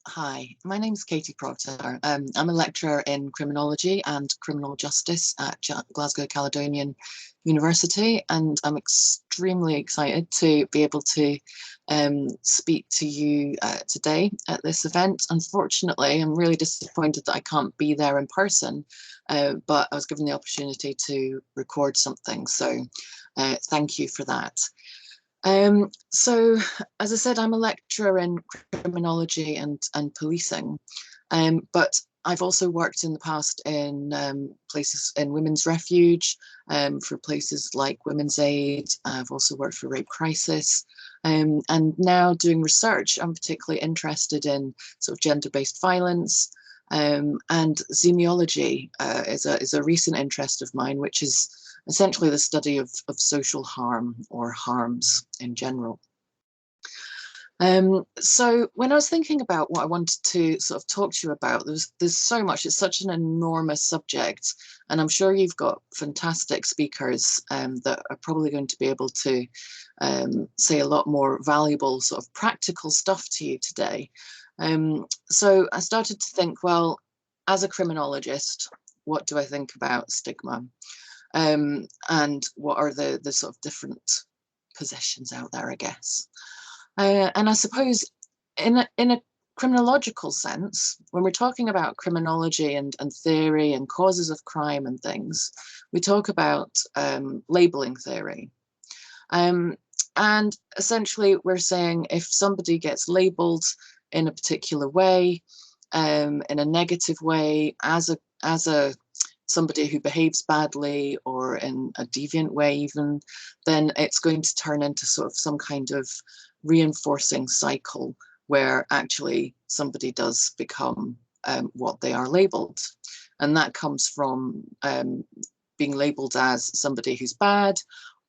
Hi, my name is Katie Proctor. I'm a lecturer in criminology and criminal justice at Glasgow Caledonian University, and I'm extremely excited to be able to speak to you today at this event. Unfortunately, I'm really disappointed that I can't be there in person, but I was given the opportunity to record something, so thank you for that. So, as I said, I'm a lecturer in criminology and policing, but I've also worked in the past in places in women's refuge, for places like Women's Aid. I've also worked for Rape Crisis, and now doing research. I'm particularly interested in sort of gender-based violence, and semiology is a recent interest of mine, which is essentially the study of social harm or harms in general. So when I was thinking about what I wanted to sort of talk to you about, there's so much, it's such an enormous subject, and I'm sure you've got fantastic speakers that are probably going to be able to say a lot more valuable sort of practical stuff to you today. So I started to think, well, as a criminologist, what do I think about stigma? And what are the sort of different positions out there, I guess. And I suppose in a criminological sense, when we're talking about criminology and theory and causes of crime and things, we talk about labeling theory. And essentially we're saying if somebody gets labeled in a particular way, in a negative way, as a somebody who behaves badly or in a deviant way even, then it's going to turn into sort of some kind of reinforcing cycle where actually somebody does become what they are labeled. And that comes from being labeled as somebody who's bad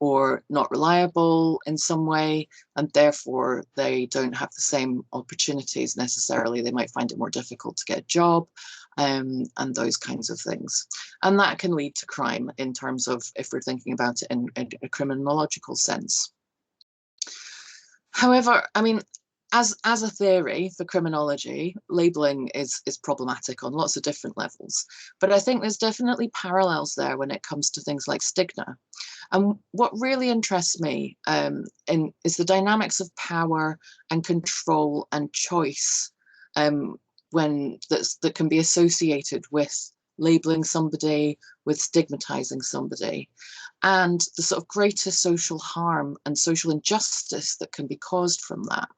or not reliable in some way, and therefore they don't have the same opportunities necessarily. They might find it more difficult to get a job, and those kinds of things. And that can lead to crime in terms of, if we're thinking about it in a criminological sense. However, I mean, as a theory for criminology, labeling is problematic on lots of different levels. But I think there's definitely parallels there when it comes to things like stigma. And what really interests me is the dynamics of power and control and choice that can be associated with labeling somebody, with stigmatizing somebody, and the sort of greater social harm and social injustice that can be caused from that.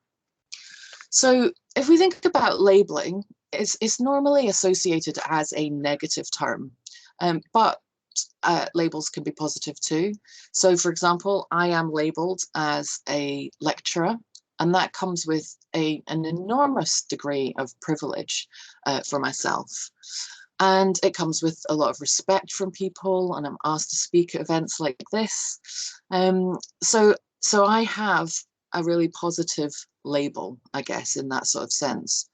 So if we think about labeling, it's normally associated as a negative term, but labels can be positive too. So for example, I am labeled as a lecturer, and that comes with an enormous degree of privilege for myself. And it comes with a lot of respect from people, and I'm asked to speak at events like this. So I have a really positive label, I guess, in that sort of sense.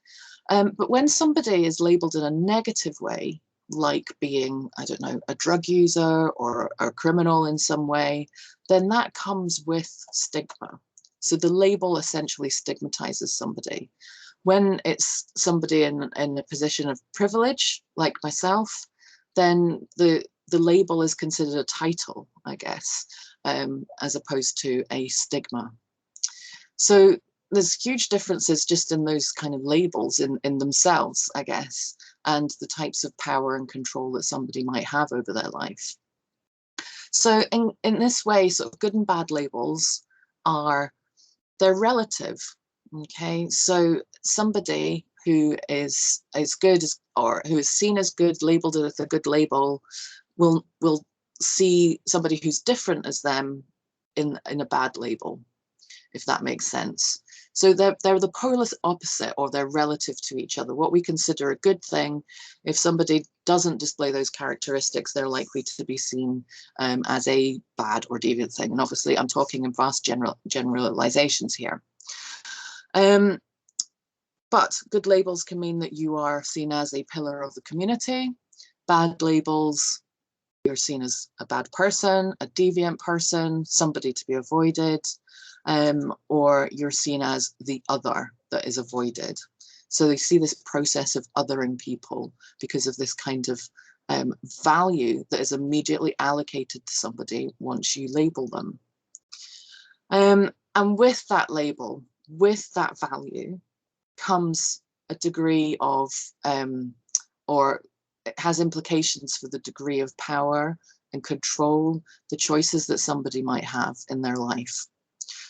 But when somebody is labeled in a negative way, like being, I don't know, a drug user or a criminal in some way, then that comes with stigma. So the label essentially stigmatizes somebody. When it's somebody in a position of privilege, like myself, then the label is considered a title, I guess, as opposed to a stigma. So there's huge differences just in those kind of labels in themselves, I guess, and the types of power and control that somebody might have over their life. So in this way, sort of good and bad labels they're relative. Okay, so somebody who is good or who is seen as good, labeled with a good label, will see somebody who's different as them in a bad label, if that makes sense. So they're the polar opposite, or they're relative to each other. What we consider a good thing, if somebody doesn't display those characteristics, they're likely to be seen as a bad or deviant thing. And obviously I'm talking in vast generalizations here. But good labels can mean that you are seen as a pillar of the community. Bad labels, you're seen as a bad person, a deviant person, somebody to be avoided, or you're seen as the other that is avoided. So they see this process of othering people because of this kind of value that is immediately allocated to somebody once you label them. And with that label, with that value, comes a degree of, or it has implications for the degree of power and control, the choices that somebody might have in their life.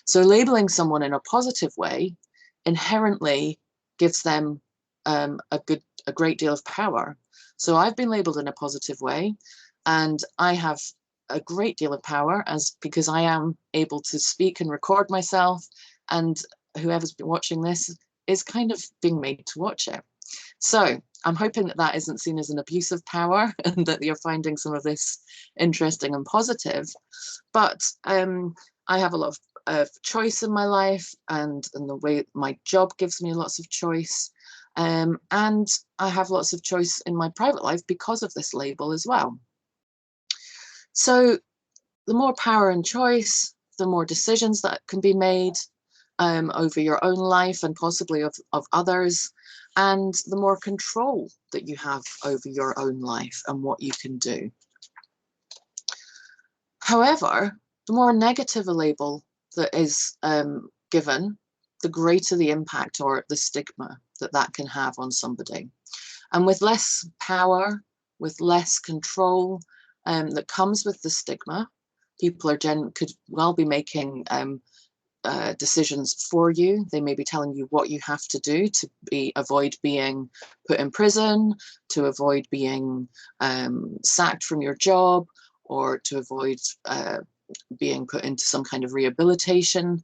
So labeling someone in a positive way inherently gives them a great deal of power. So I've been labeled in a positive way, and I have a great deal of power because I am able to speak and record myself, and whoever's been watching this is kind of being made to watch it. So I'm hoping that that isn't seen as an abuse of power and that you're finding some of this interesting and positive. But I have a lot of choice in my life, and the way my job gives me lots of choice. And I have lots of choice in my private life because of this label as well. So the more power and choice, the more decisions that can be made over your own life and possibly of others, and the more control that you have over your own life and what you can do. However, the more negative a label that is given, the greater the impact or the stigma that that can have on somebody. And with less power, with less control that comes with the stigma, people could well be making decisions for you. They may be telling you what you have to do to avoid being put in prison, to avoid being sacked from your job, or to avoid being put into some kind of rehabilitation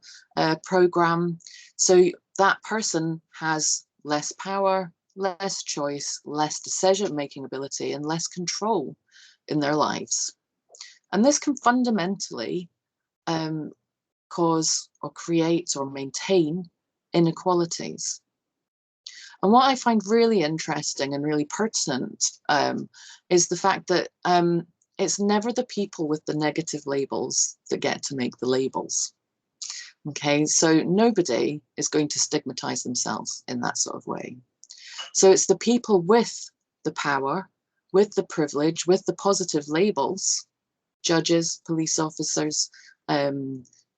program. So that person has less power, less choice, less decision-making ability, and less control in their lives. And this can fundamentally cause or create or maintain inequalities. And what I find really interesting and really pertinent is the fact that it's never the people with the negative labels that get to make the labels. Okay, so nobody is going to stigmatize themselves in that sort of way. So it's the people with the power, with the privilege, with the positive labels, judges, police officers,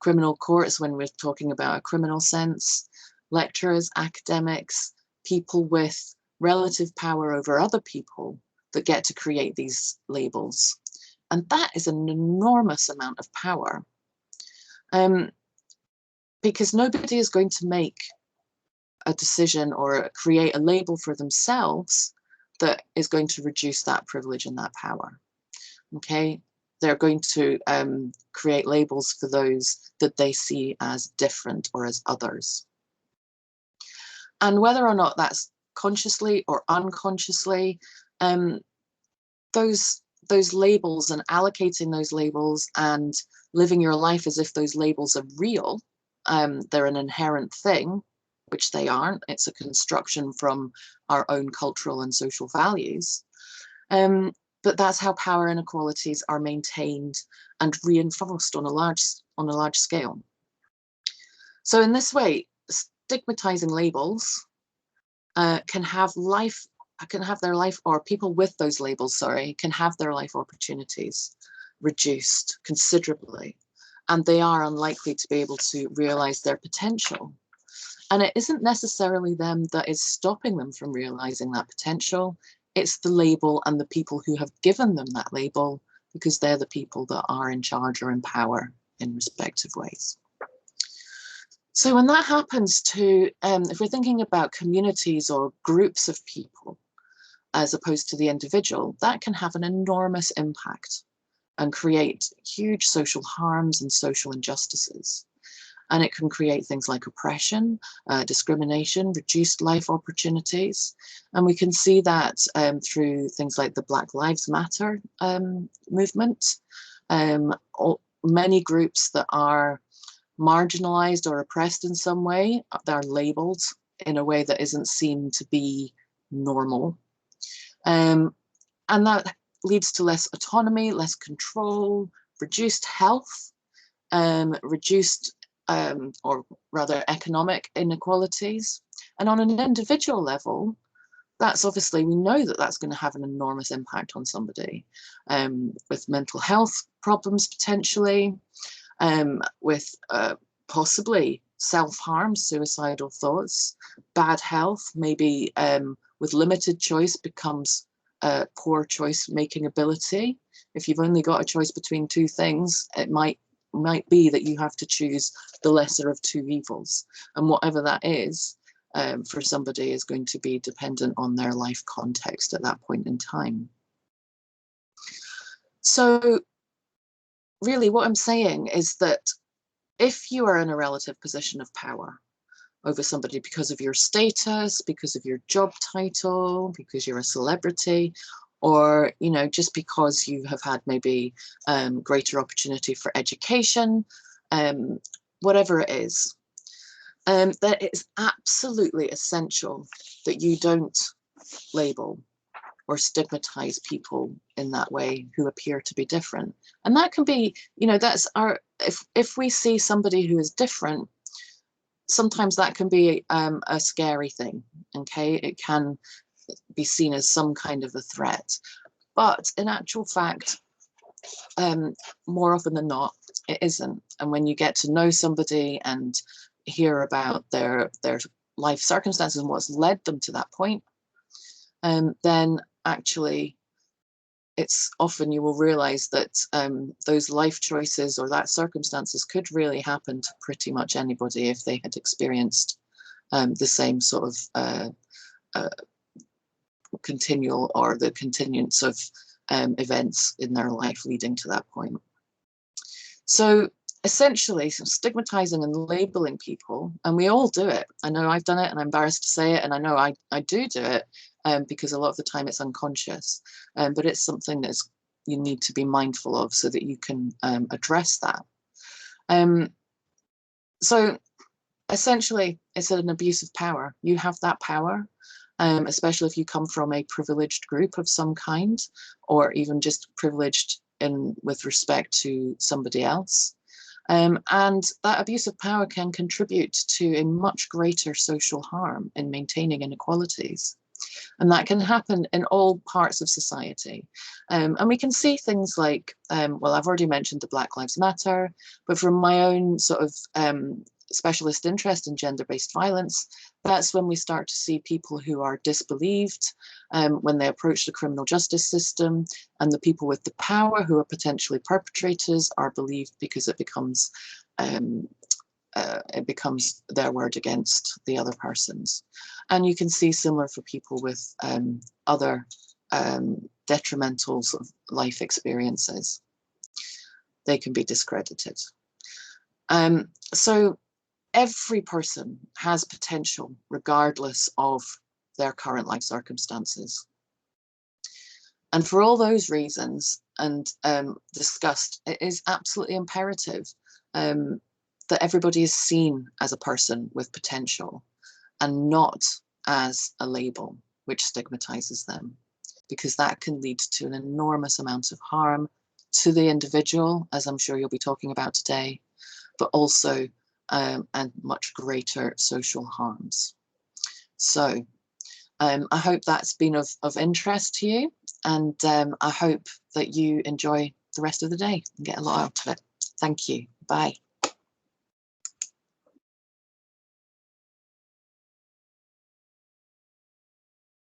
criminal courts when we're talking about a criminal sense, lecturers, academics, people with relative power over other people that get to create these labels. And that is an enormous amount of power. Because nobody is going to make a decision or create a label for themselves that is going to reduce that privilege and that power. Okay, they're going to create labels for those that they see as different or as others. And whether or not that's consciously or unconsciously, those labels and allocating those labels and living your life as if those labels are real, they're an inherent thing, which they aren't. It's a construction from our own cultural and social values. But that's how power inequalities are maintained and reinforced on a large scale. So in this way, stigmatizing labels can have their life, or people with those labels, sorry, can have their life opportunities reduced considerably, and they are unlikely to be able to realize their potential. And it isn't necessarily them that is stopping them from realizing that potential. It's the label and the people who have given them that label, because they're the people that are in charge or in power in respective ways. So when that happens to, if we're thinking about communities or groups of people, as opposed to the individual, that can have an enormous impact and create huge social harms and social injustices. And it can create things like oppression, discrimination, reduced life opportunities. And we can see that through things like the Black Lives Matter movement. Many groups that are marginalized or oppressed in some way, they're labeled in a way that isn't seen to be normal. And that leads to less autonomy, less control, reduced health, reduced or rather economic inequalities. And on an individual level, that's obviously, we know that that's going to have an enormous impact on somebody with mental health problems potentially, with possibly self-harm, suicidal thoughts, bad health, maybe with limited choice becomes poor choice making ability. If you've only got a choice between two things, it might be that you have to choose the lesser of two evils, and whatever that is for somebody is going to be dependent on their life context at that point in time. So really what I'm saying is that if you are in a relative position of power over somebody because of your status, because of your job title, because you're a celebrity, or just because you have had maybe greater opportunity for education, whatever it is, that it's absolutely essential that you don't label or stigmatize people in that way who appear to be different. And that can be, that's our, if we see somebody who is different, sometimes that can be a scary thing, okay? It can be seen as some kind of a threat. But in actual fact, more often than not, it isn't. And when you get to know somebody and hear about their life circumstances and what's led them to that point, then actually it's often you will realize that those life choices or that circumstances could really happen to pretty much anybody if they had experienced the same sort of continual or the continuance of events in their life leading to that point. So essentially, stigmatizing and labeling people, and we all do it. I know I've done it and I'm embarrassed to say it, and I know I do it because a lot of the time it's unconscious, but it's something that you need to be mindful of so that you can address that. So essentially, it's an abuse of power. You have that power, especially if you come from a privileged group of some kind, or even just privileged with respect to somebody else. And that abuse of power can contribute to a much greater social harm in maintaining inequalities. And that can happen in all parts of society. And we can see things like, well, I've already mentioned the Black Lives Matter, but from my own sort of specialist interest in gender-based violence, that's when we start to see people who are disbelieved when they approach the criminal justice system, and the people with the power who are potentially perpetrators are believed because it becomes their word against the other person's. And you can see similar for people with other detrimental sort of life experiences. They can be discredited. So every person has potential regardless of their current life circumstances. And for all those reasons and discussed, it is absolutely imperative that everybody is seen as a person with potential and not as a label which stigmatizes them, because that can lead to an enormous amount of harm to the individual, as I'm sure you'll be talking about today, but also and much greater social harms. So I hope that's been of interest to you, and I hope that you enjoy the rest of the day and get a lot out of it. Thank you. Bye.